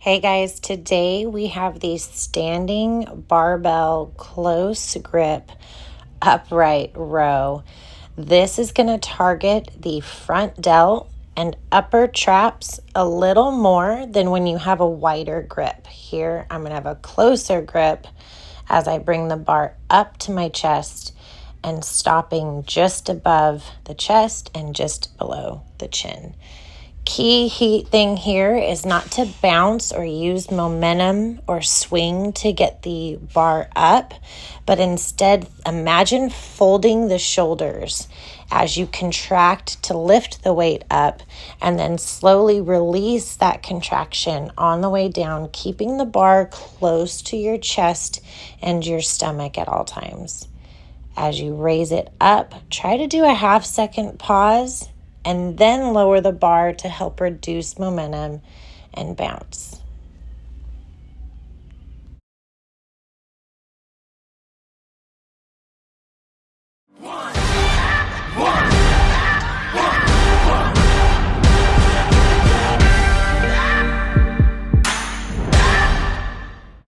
Hey guys, today we have the standing barbell close grip upright row. This is going to target the front delt and upper traps a little more than when you have a wider grip. Here, I'm going to have a closer grip as I bring the bar up to my chest and stopping just above the chest and just below the chin. Key thing here is not to bounce or use momentum or swing to get the bar up, but instead imagine folding the shoulders as you contract to lift the weight up and then slowly release that contraction on the way down, keeping the bar close to your chest and your stomach at all times. As you raise it up, try to do a 1/2 second pause and then lower the bar to help reduce momentum and bounce.